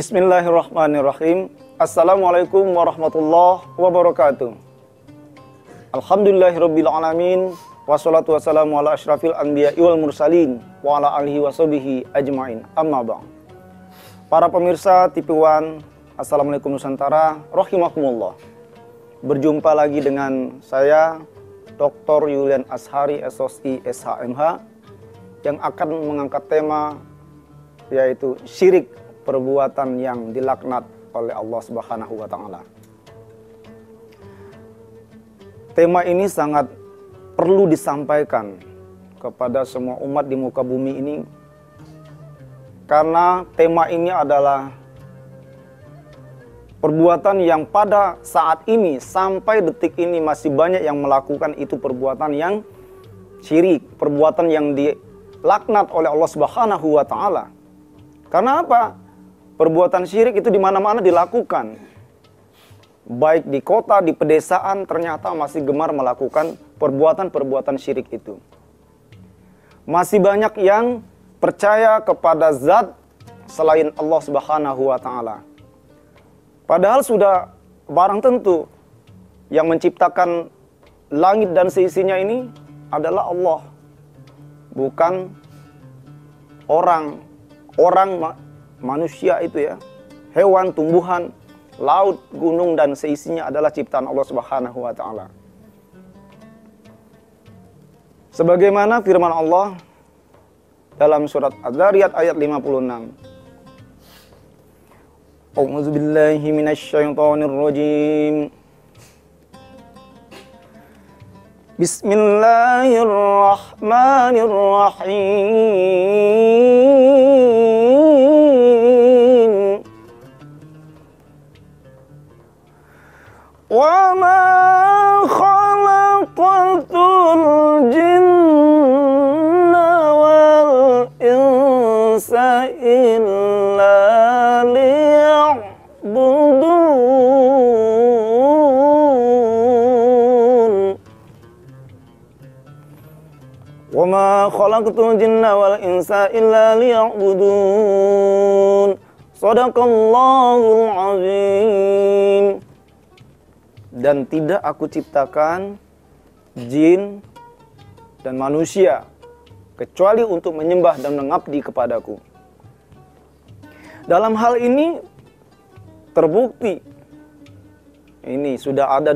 Bismillahirrahmanirrahim. Assalamualaikum warahmatullahi wabarakatuh. Alhamdulillahirabbil alamin, wassalatu wassalamu ala asyrafil anbiya'i wal mursalin wa ala alihi washabihi ajmain. Amma ba'd. Para pemirsa TV One, Assalamualaikum Nusantara, rahimakumullah. Berjumpa lagi dengan saya Dr. Yulian Ashari, SOSI SHMH, yang akan mengangkat tema yaitu syirik, perbuatan yang dilaknat oleh Allah Subhanahu wa Ta'ala. Tema ini sangat perlu disampaikan kepada semua umat di muka bumi ini, karena tema ini adalah perbuatan yang pada saat ini sampai detik ini masih banyak yang melakukan itu perbuatan yang syirik, perbuatan yang dilaknat oleh Allah Subhanahu wa Ta'ala. Karena apa? Perbuatan syirik itu di mana-mana dilakukan. Baik di kota, di pedesaan, ternyata masih gemar melakukan perbuatan-perbuatan syirik itu. Masih banyak yang percaya kepada zat selain Allah Subhanahu wa Ta'ala. Padahal sudah barang tentu yang menciptakan langit dan seisinya ini adalah Allah, bukan orang manusia itu ya, hewan, tumbuhan, laut, gunung dan seisinya adalah ciptaan Allah Subhanahu wa Ta'ala. Sebagaimana firman Allah dalam surat Az-Zariyat ayat 56. A'udzu billahi minasyaitonir rajim. Bismillahirrahmanirrahim. Wa ma khalaqatul jinna wal insa illa liya'budun. Wa ma khalaqatul jinna wal insa illa liya'budun. Shadaqallahul azim. Dan tidak aku ciptakan jin dan manusia kecuali untuk menyembah dan mengabdi kepadaku. Dalam hal ini terbukti, ini sudah ada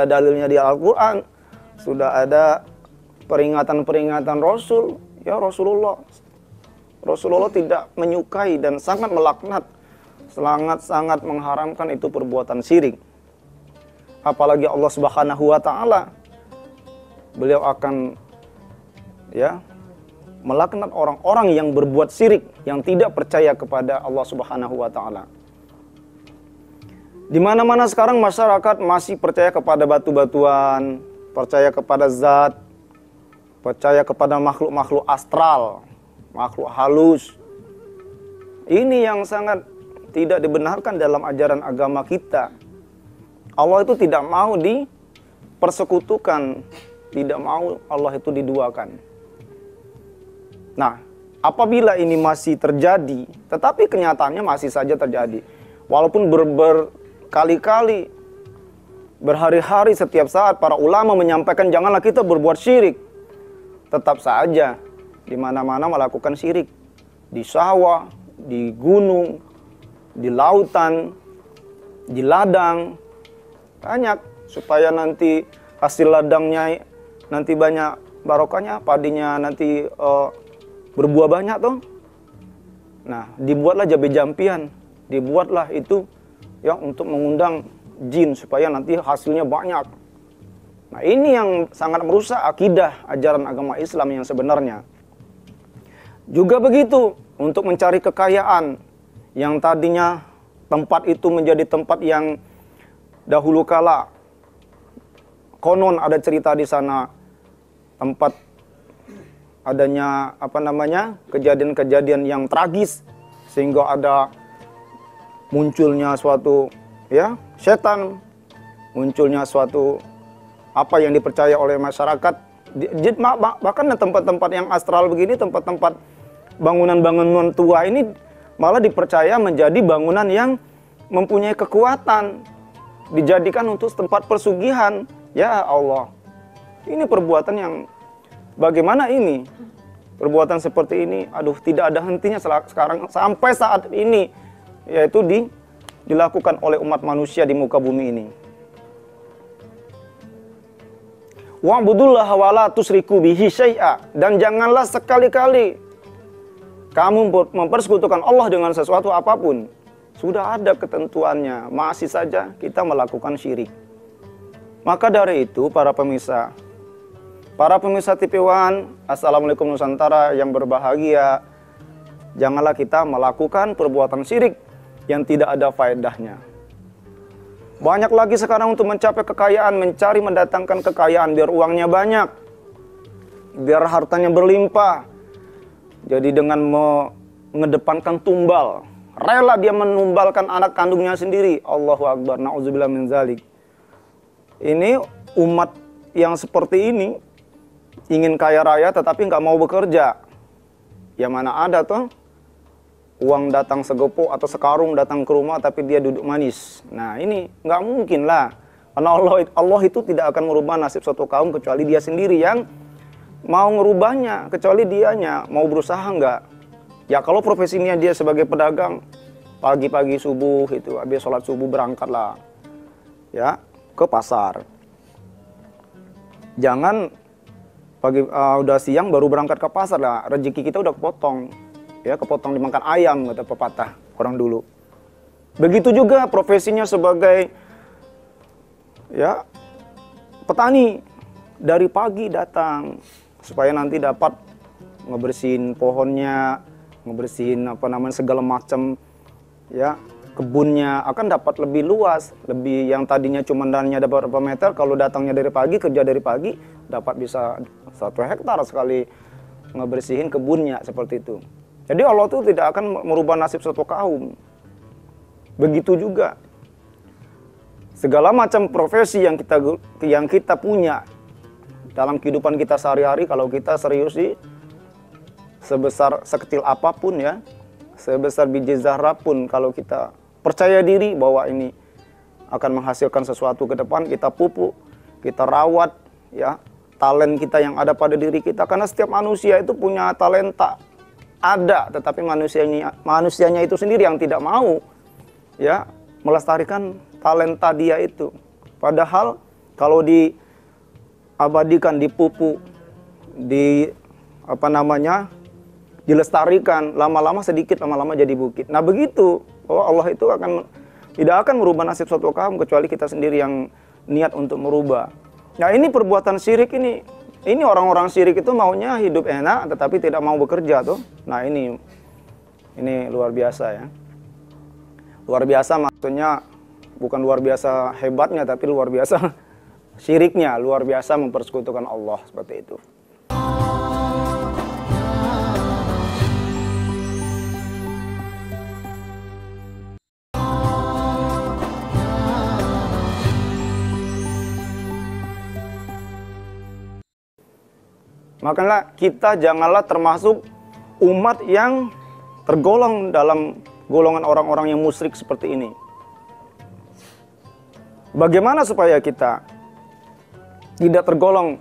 dalilnya di Al-Quran, sudah ada peringatan-peringatan Rasul. Ya, Rasulullah tidak menyukai dan sangat melaknat, sangat mengharamkan itu perbuatan syirik. Apalagi Allah Subhanahu wa Ta'ala, beliau akan melaknat orang-orang yang berbuat syirik, yang tidak percaya kepada Allah Subhanahu wa Ta'ala. Di mana-mana sekarang masyarakat masih percaya kepada batu-batuan, percaya kepada zat, percaya kepada makhluk-makhluk astral, makhluk halus. Ini yang sangat tidak dibenarkan dalam ajaran agama kita. Allah itu tidak mau dipersekutukan, tidak mau Allah itu diduakan. Nah, apabila ini masih terjadi, tetapi kenyataannya masih saja terjadi. Walaupun berkali-kali, berhari-hari, setiap saat para ulama menyampaikan janganlah kita berbuat syirik, tetap saja di mana-mana melakukan syirik. Di sawah, di gunung, di lautan, di ladang, banyak, supaya nanti hasil ladangnya nanti banyak barokahnya, padinya nanti berbuah banyak tuh. Nah, dibuatlah jampi-jampian, dibuatlah itu ya untuk mengundang jin supaya nanti hasilnya banyak. Nah, ini yang sangat merusak akidah ajaran agama Islam yang sebenarnya. Juga begitu untuk mencari kekayaan, yang tadinya tempat itu menjadi tempat yang dahulu kala konon ada cerita di sana tempat adanya kejadian-kejadian yang tragis, sehingga ada munculnya suatu setan, munculnya suatu apa yang dipercaya oleh masyarakat. Bahkan tempat-tempat yang astral begini, tempat-tempat bangunan-bangunan tua ini malah dipercaya menjadi bangunan yang mempunyai kekuatan, dijadikan untuk tempat persugihan. Ya Allah, ini perbuatan yang bagaimana ini? Perbuatan seperti ini, aduh, tidak ada hentinya sekarang sampai saat ini, yaitu dilakukan oleh umat manusia di muka bumi ini. Wa'budullaha wa la tusyriku bihi syai'a, dan janganlah sekali-kali kamu mempersekutukan Allah dengan sesuatu apapun. Sudah ada ketentuannya, masih saja kita melakukan syirik. Maka dari itu para pemirsa TV One, Assalamualaikum Nusantara yang berbahagia, janganlah kita melakukan perbuatan syirik yang tidak ada faedahnya. Banyak lagi sekarang untuk mencapai kekayaan, mencari mendatangkan kekayaan biar uangnya banyak, biar hartanya berlimpah. Jadi dengan mengedepankan tumbal, rela dia menumbalkan anak kandungnya sendiri. Allahu Akbar, na'udzubillah min zalik. Ini umat yang seperti ini, ingin kaya raya tetapi nggak mau bekerja. Ya mana ada tuh uang datang segepok atau sekarung datang ke rumah tapi dia duduk manis. Nah ini nggak mungkin lah. Karena Allah itu tidak akan merubah nasib suatu kaum kecuali dia sendiri yang mau ngerubahnya, kecuali dianya mau berusaha nggak. Ya kalau profesinya dia sebagai pedagang, pagi-pagi subuh itu habis sholat subuh berangkatlah ya ke pasar. Jangan pagi udah siang baru berangkat ke pasar lah, rezeki kita udah kepotong. Ya, kepotong dimakan ayam, kata pepatah orang dulu. Begitu juga profesinya sebagai ya petani, dari pagi datang supaya nanti dapat ngebersihin pohonnya, ngebersihin segala macam ya kebunnya, akan dapat lebih luas, lebih yang tadinya cuma dananya dapat berapa meter, kalau datangnya dari pagi, kerja dari pagi dapat bisa 1 hektar sekali ngebersihin kebunnya, seperti itu. Jadi Allah itu tidak akan merubah nasib suatu kaum. Begitu juga segala macam profesi yang kita punya dalam kehidupan kita sehari-hari, kalau kita serius sih, sekecil apapun ya, sebesar biji zarah pun, kalau kita percaya diri bahwa ini akan menghasilkan sesuatu ke depan, kita pupuk, kita rawat ya talent kita yang ada pada diri kita, karena setiap manusia itu punya talenta. Ada, tetapi manusianya itu sendiri yang tidak mau ya melestarikan talenta dia itu. Padahal kalau diabadikan, dipupuk, dilestarikan, lama-lama sedikit, lama-lama jadi bukit. Nah begitu, bahwa Allah itu tidak akan merubah nasib suatu kaum kecuali kita sendiri yang niat untuk merubah. Nah ini perbuatan syirik ini orang-orang syirik itu maunya hidup enak tetapi tidak mau bekerja tuh. Nah ini luar biasa ya. Luar biasa maksudnya bukan luar biasa hebatnya, tapi luar biasa syiriknya, luar biasa mempersekutukan Allah, seperti itu. Makanya kita janganlah termasuk umat yang tergolong dalam golongan orang-orang yang musyrik seperti ini. Bagaimana supaya kita tidak tergolong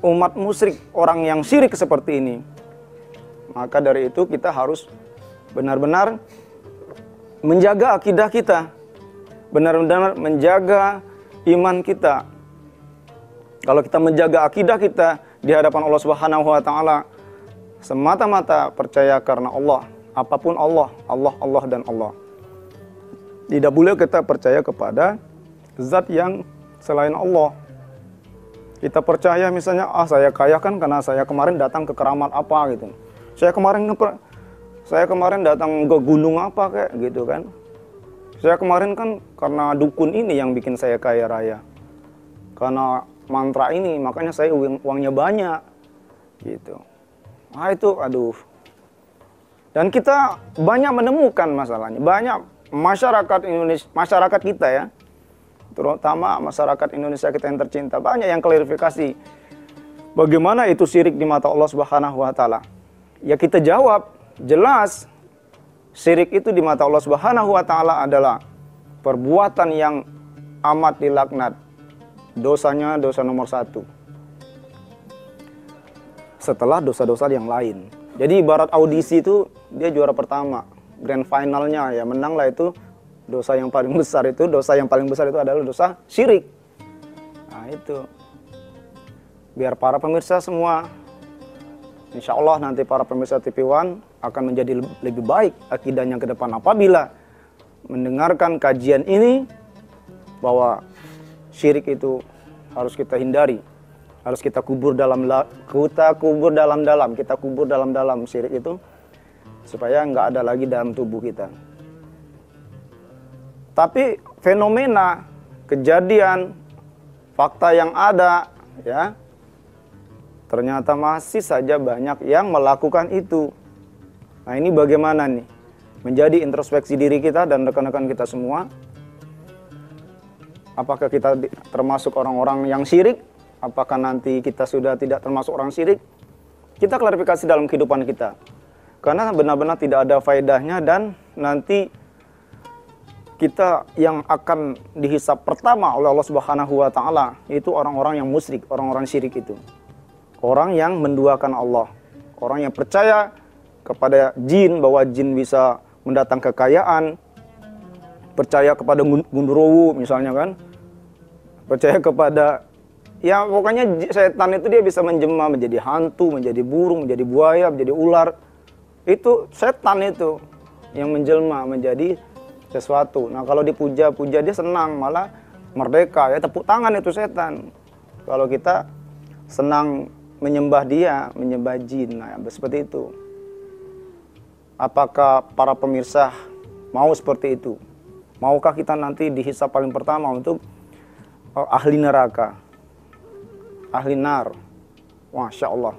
umat musyrik, orang yang syirik seperti ini? Maka dari itu kita harus benar-benar menjaga akidah kita, benar-benar menjaga iman kita. Kalau kita menjaga akidah kita di hadapan Allah Subhanahu wa taala, semata-mata percaya karena Allah, apapun Allah, Allah dan Allah. Tidak boleh kita percaya kepada zat yang selain Allah. Kita percaya misalnya, saya kaya kan karena saya kemarin datang ke keramat apa gitu. Saya kemarin datang ke gunung apa kayak gitu kan. Saya kemarin kan karena dukun ini yang bikin saya kaya raya. Karena mantra ini, makanya saya uangnya banyak gitu. Nah itu, aduh. Dan kita banyak menemukan masalahnya. Banyak masyarakat kita ya, terutama masyarakat Indonesia kita yang tercinta, banyak yang klarifikasi bagaimana itu syirik di mata Allah Subhanahu wa taala. Ya kita jawab jelas, Syirik itu di mata Allah Subhanahu wa taala adalah perbuatan yang amat dilaknat. Dosanya dosa nomor 1. Setelah dosa-dosa yang lain. Jadi ibarat audisi itu dia juara pertama. Grand finalnya ya menanglah itu dosa yang paling besar itu. Dosa yang paling besar itu adalah dosa syirik. Nah itu. Biar para pemirsa semua, insya Allah nanti para pemirsa TV One akan menjadi lebih baik akidahnya ke depan apabila mendengarkan kajian ini, bahwa syirik itu harus kita hindari, harus kita kubur dalam-dalam syirik itu supaya nggak ada lagi dalam tubuh kita. Tapi fenomena, kejadian, fakta yang ada, ya ternyata masih saja banyak yang melakukan itu. Nah ini bagaimana nih? Menjadi introspeksi diri kita dan rekan-rekan kita semua. Apakah kita termasuk orang-orang yang syirik? Apakah nanti kita sudah tidak termasuk orang syirik? Kita klarifikasi dalam kehidupan kita. Karena benar-benar tidak ada faedahnya dan nanti kita yang akan dihisab pertama oleh Allah Subhanahu wa taala itu orang-orang yang musyrik, orang-orang syirik itu. Orang yang menduakan Allah, orang yang percaya kepada jin, bahwa jin bisa mendatang kekayaan, percaya kepada Gundurwo misalnya kan, percaya kepada, ya pokoknya setan itu dia bisa menjelma menjadi hantu, menjadi burung, menjadi buaya, menjadi ular. Itu setan itu yang menjelma menjadi sesuatu. Nah kalau dipuja-puja dia senang, malah merdeka, ya tepuk tangan itu setan. Kalau kita senang menyembah dia, menyembah jin, nah seperti itu. Apakah para pemirsa mau seperti itu? Maukah kita nanti dihisab paling pertama untuk ahli neraka, ahli nar? Masya Allah.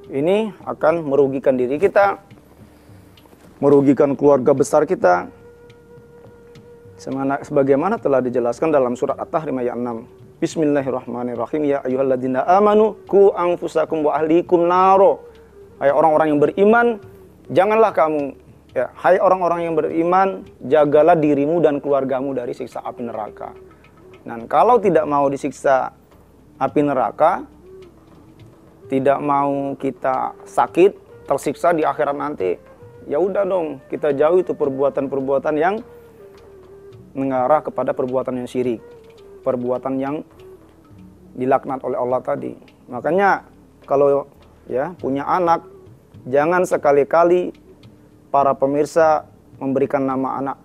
Ini akan merugikan diri kita, merugikan keluarga besar kita. Sebagaimana telah dijelaskan dalam surat At-Tahrim ayat 6. Bismillahirrahmanirrahim. Ya ayyuhalladzina amanu qu anfusakum wa ahlikum naro. Hai orang-orang yang beriman, janganlah kamu, ya, hai orang-orang yang beriman, jagalah dirimu dan keluargamu dari siksa api neraka. Dan kalau tidak mau disiksa api neraka, tidak mau kita sakit, tersiksa di akhirat nanti, ya udah dong, kita jauhi itu perbuatan-perbuatan yang mengarah kepada perbuatan yang syirik, perbuatan yang dilaknat oleh Allah tadi. Makanya kalau ya punya anak, jangan sekali-kali para pemirsa memberikan nama anak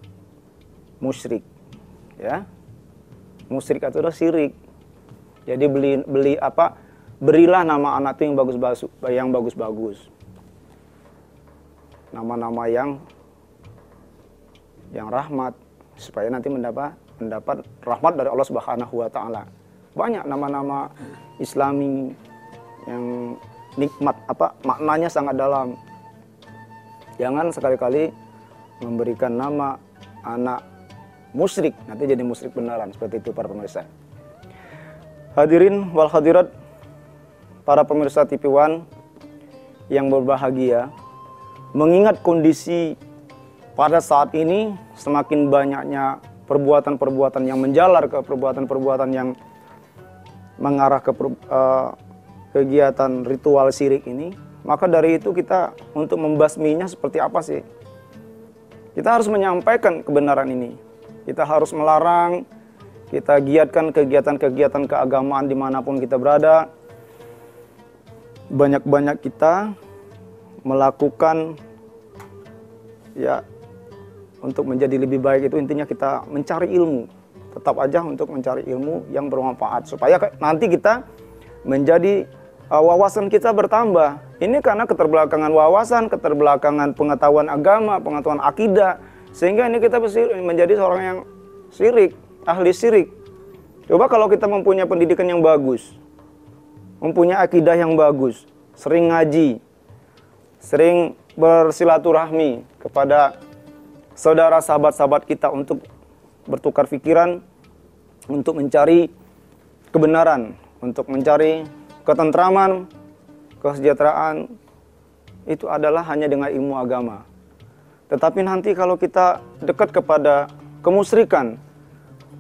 musyrik, ya. Musyrik itu adalah syirik. Jadi berilah nama anak itu yang bagus-bagus. Nama-nama yang rahmat, supaya nanti mendapat rahmat dari Allah Subhanahu wa taala. Banyak nama-nama Islami yang nikmat, maknanya sangat dalam. Jangan sekali-kali memberikan nama anak musyrik, nanti jadi musyrik beneran. Seperti itu para pemirsa. Hadirin wal hadirat, para pemirsa TV One yang berbahagia, mengingat kondisi pada saat ini semakin banyaknya perbuatan-perbuatan yang menjalar ke perbuatan-perbuatan yang mengarah ke kegiatan ritual syirik ini, maka dari itu kita untuk membasminya seperti apa sih? Kita harus menyampaikan kebenaran ini. Kita harus melarang, kita giatkan kegiatan-kegiatan keagamaan dimanapun kita berada. Banyak-banyak kita melakukan, ya, untuk menjadi lebih baik itu intinya kita mencari ilmu. Tetap aja untuk mencari ilmu yang bermanfaat supaya nanti kita menjadi wawasan kita bertambah. Ini karena keterbelakangan wawasan, keterbelakangan pengetahuan agama, pengetahuan akidah, sehingga ini kita menjadi seorang yang syirik, ahli syirik. Coba kalau kita mempunyai pendidikan yang bagus, mempunyai akidah yang bagus, sering ngaji, sering bersilaturahmi kepada saudara sahabat-sahabat kita untuk bertukar pikiran, untuk mencari kebenaran, untuk mencari ketentraman, kesejahteraan, itu adalah hanya dengan ilmu agama. Tetapi nanti kalau kita dekat kepada kemusyrikan,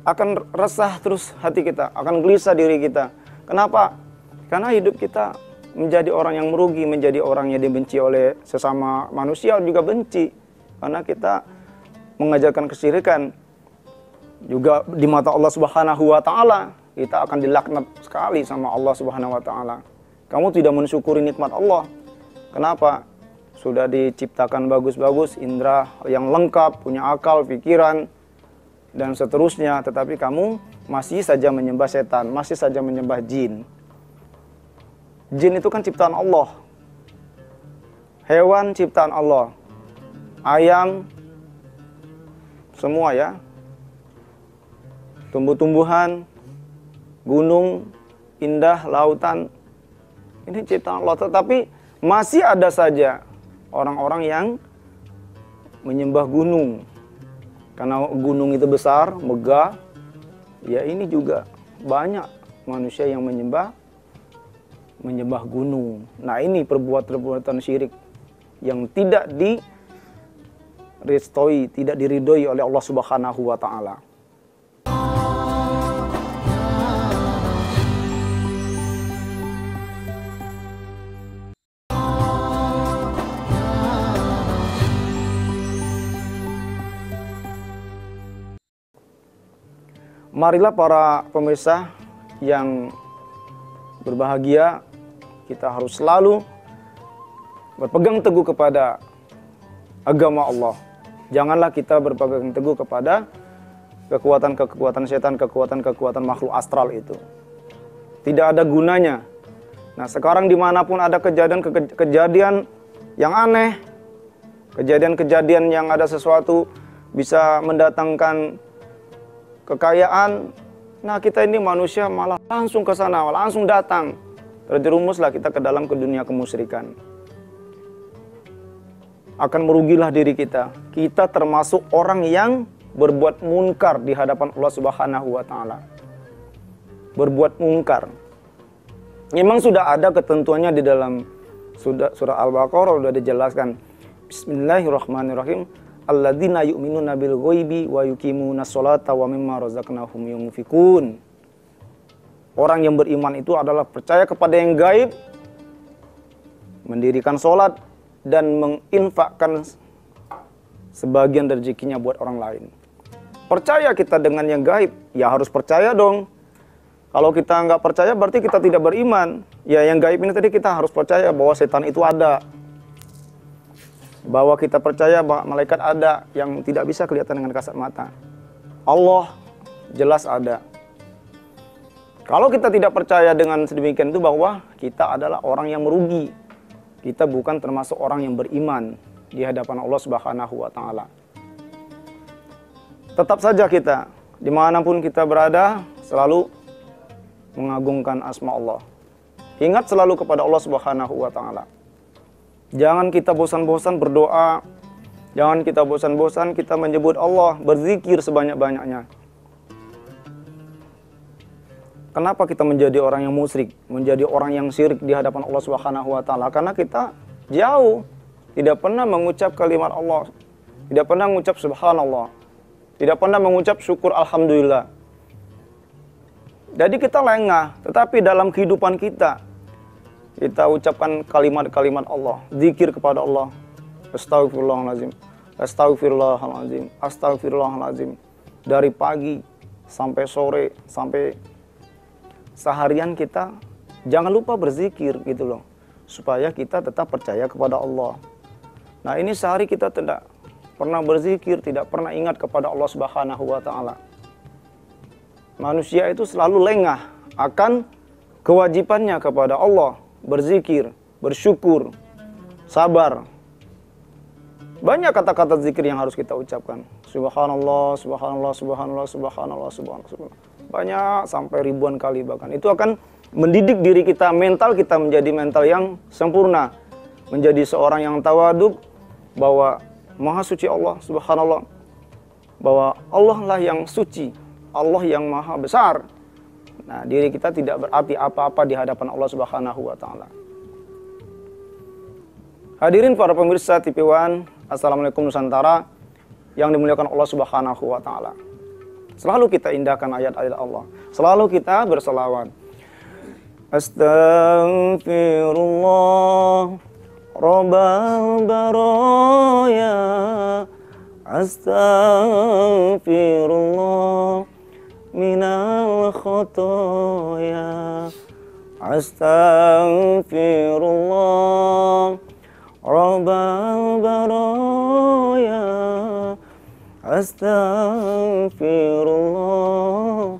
akan resah terus hati kita, akan gelisah diri kita. Kenapa? Karena hidup kita menjadi orang yang merugi, menjadi orang yang dibenci oleh sesama manusia juga benci. Karena kita mengajarkan kesyirikan. Juga di mata Allah Subhanahu wa taala, kita akan dilaknat sekali sama Allah Subhanahu wa taala. Kamu tidak mensyukuri nikmat Allah. Kenapa? Sudah diciptakan bagus-bagus, indera yang lengkap, punya akal, pikiran, dan seterusnya. Tetapi kamu masih saja menyembah setan, masih saja menyembah jin. Jin itu kan ciptaan Allah. Hewan ciptaan Allah. Ayam, semua ya. Tumbuh-tumbuhan, gunung, indah, lautan. Ini ciptaan Allah. Tetapi masih ada saja orang-orang yang menyembah gunung. Karena gunung itu besar, megah. Ya ini juga banyak manusia yang menyembah gunung. Nah ini perbuatan syirik yang tidak direstoi, tidak diridhoi oleh Allah Subhanahu wa taala. Marilah para pemirsa yang berbahagia, kita harus selalu berpegang teguh kepada agama Allah. Janganlah kita berpegang teguh kepada kekuatan-kekuatan setan, kekuatan-kekuatan makhluk astral itu. Tidak ada gunanya. Nah sekarang dimanapun ada kejadian yang aneh, kejadian-kejadian yang ada sesuatu bisa mendatangkan kekayaan, nah kita ini manusia malah langsung ke sana, langsung datang. Terjerumuslah kita ke dalam dunia kemusyrikan. Akan merugilah diri kita. Kita termasuk orang yang berbuat munkar di hadapan Allah Subhanahu wa taala. Berbuat munkar. Memang sudah ada ketentuannya di dalam surah Al-Baqarah, sudah dijelaskan. Bismillahirrahmanirrahim. Alladzina yu'minuna bil ghaibi wa yuqimuna sholata wa mimma razaqnahum yunfikun. Orang yang beriman itu adalah percaya kepada yang gaib, mendirikan sholat dan menginfakkan sebagian rezekinya buat orang lain. Percaya kita dengan yang gaib, ya harus percaya dong. Kalau kita nggak percaya berarti kita tidak beriman. Ya yang gaib ini tadi kita harus percaya bahwa setan itu ada. Bahwa kita percaya bahwa malaikat ada yang tidak bisa kelihatan dengan kasat mata. Allah jelas ada. Kalau kita tidak percaya dengan sedemikian itu bahwa kita adalah orang yang merugi. Kita bukan termasuk orang yang beriman di hadapan Allah Subhanahu wa taala. Tetap saja kita dimanapun kita berada selalu mengagungkan asma Allah. Ingat selalu kepada Allah Subhanahu wa taala. Jangan kita bosan-bosan berdoa. Jangan kita bosan-bosan kita menyebut Allah, berzikir sebanyak-banyaknya. Kenapa kita menjadi orang yang musyrik, menjadi orang yang syirik di hadapan Allah Subhanahu wa taala? Karena kita jauh, tidak pernah mengucap kalimat Allah, tidak pernah mengucap subhanallah, tidak pernah mengucap syukur alhamdulillah. Jadi kita lengah, tetapi dalam kehidupan kita ucapkan kalimat-kalimat Allah, zikir kepada Allah. Astagfirullahaladzim, astagfirullahaladzim, astagfirullahaladzim. Dari pagi sampai sore, sampai seharian kita jangan lupa berzikir gitu loh. Supaya kita tetap percaya kepada Allah. Nah ini sehari kita tidak pernah berzikir, tidak pernah ingat kepada Allah Subhanahu wa taala. Manusia itu selalu lengah akan kewajibannya kepada Allah. Berzikir, bersyukur, sabar. Banyak kata-kata zikir yang harus kita ucapkan. Subhanallah, subhanallah, subhanallah, subhanallah, subhanallah. Banyak sampai ribuan kali bahkan. Itu akan mendidik diri kita, mental kita menjadi mental yang sempurna. Menjadi seorang yang tawaduk bahwa Maha Suci Allah, subhanallah. Bahwa Allah lah yang suci, Allah yang maha besar. Nah, diri kita tidak berarti apa-apa di hadapan Allah Subhanahu wa taala. Hadirin para pemirsa TV One, Assalamualaikum Nusantara yang dimuliakan Allah Subhanahu wa taala. Selalu kita indahkan ayat-ayat Allah. Selalu kita berselawat. Astaghfirullah Rabbal baraya. Astaghfirullah minal khotoya. Astaghfirullah Rabbal baraya. Astaghfirullah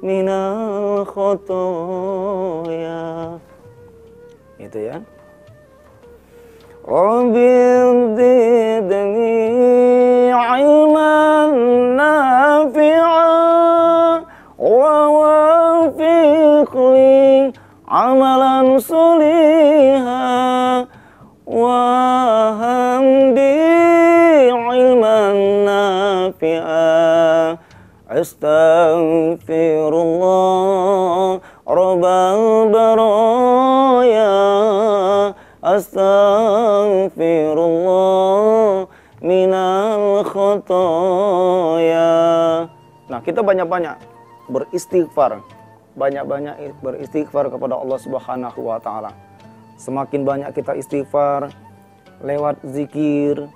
minal khotoya. Itu ya. Rabbil zidni ilman nafi'an wa wafiqli amalan soliha wa hamdi ilman nafi'an. Astaghfirullah Rabbal baraya. Astaghfirullah minal khotoya. Nah, kita banyak-banyak beristighfar. Banyak-banyak beristighfar kepada Allah Subhanahu wa taala. Semakin banyak kita istighfar lewat zikir,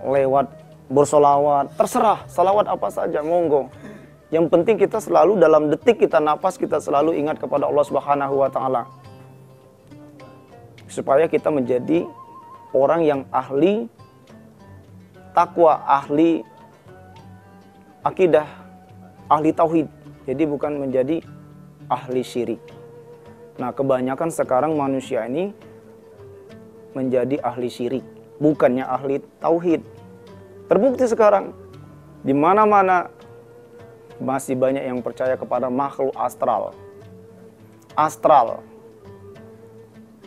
lewat bersolawat, terserah salawat apa saja, monggo. Yang penting kita selalu dalam detik kita napas, kita selalu ingat kepada Allah Subhanahu wa taala. Supaya kita menjadi orang yang ahli takwa, ahli akidah, ahli tauhid. Jadi bukan menjadi ahli syirik. Nah, kebanyakan sekarang manusia ini menjadi ahli syirik, bukannya ahli tauhid. Terbukti sekarang di mana-mana masih banyak yang percaya kepada makhluk astral. Astral.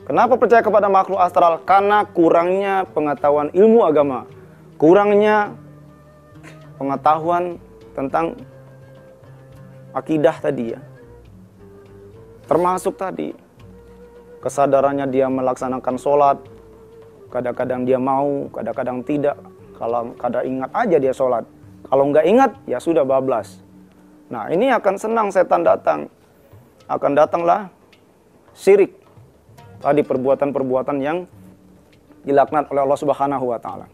Kenapa percaya kepada makhluk astral? Karena kurangnya pengetahuan ilmu agama, kurangnya pengetahuan tentang akidah tadi ya. Termasuk tadi kesadarannya dia melaksanakan sholat, kadang-kadang dia mau, kadang-kadang tidak. Kalau kadang ingat aja dia sholat, kalau nggak ingat ya sudah bablas. Nah, ini akan senang setan datang, akan datanglah syirik. Tadi perbuatan-perbuatan yang dilaknat oleh Allah Subhanahu wa taala.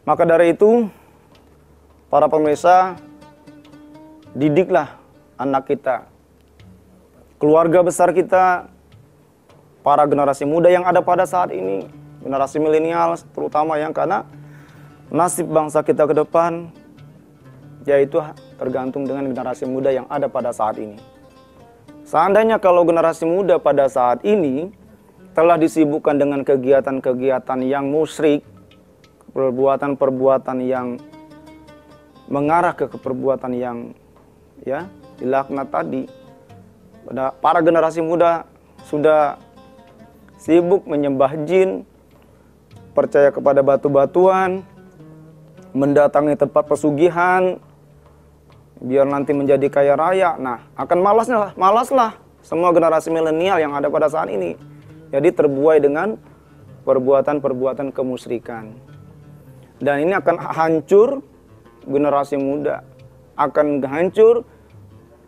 Maka dari itu, para pemirsa, didiklah anak kita, keluarga besar kita, para generasi muda yang ada pada saat ini, generasi milenial terutama, yang karena nasib bangsa kita ke depan yaitu tergantung dengan generasi muda yang ada pada saat ini. Seandainya kalau generasi muda pada saat ini telah disibukkan dengan kegiatan-kegiatan yang musyrik, perbuatan-perbuatan yang mengarah ke perbuatan yang ya dilaknat tadi, para generasi muda sudah sibuk menyembah jin, percaya kepada batu-batuan, mendatangi tempat pesugihan biar nanti menjadi kaya raya. Nah, akan malaslah semua generasi milenial yang ada pada saat ini. Jadi terbuai dengan perbuatan-perbuatan kemusyrikan. Dan ini akan hancur generasi muda, akan hancur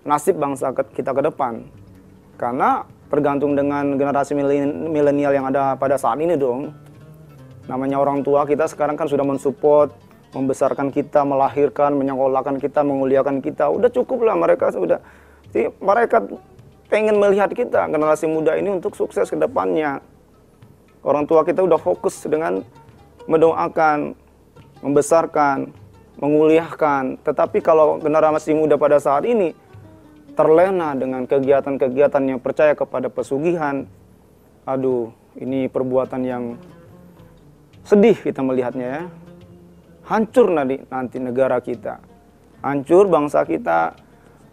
nasib bangsa kita ke depan. Karena tergantung dengan generasi milenial yang ada pada saat ini dong. Namanya orang tua kita sekarang kan sudah mensupport, membesarkan kita, melahirkan, menyekolahkan kita, menguliakan kita. Udah cukup lah, mereka pengen melihat kita, generasi muda ini, untuk sukses ke depannya. Orang tua kita udah fokus dengan mendoakan, membesarkan, menguliakan. Tetapi kalau generasi muda pada saat ini terlena dengan kegiatan-kegiatan yang percaya kepada pesugihan, aduh, ini perbuatan yang sedih kita melihatnya ya. Hancur nanti negara kita, hancur bangsa kita,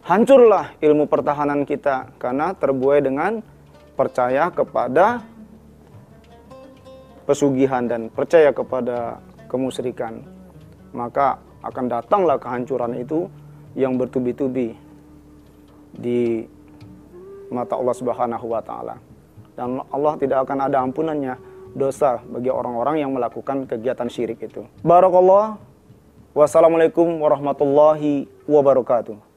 hancurlah ilmu pertahanan kita karena terbuai dengan percaya kepada pesugihan dan percaya kepada kemusyrikan. Maka akan datanglah kehancuran itu yang bertubi-tubi di mata Allah Subhanahu wa taala. Dan Allah tidak akan ada ampunannya dosa bagi orang-orang yang melakukan kegiatan syirik itu. Barakallah. Wassalamualaikum warahmatullahi wabarakatuh.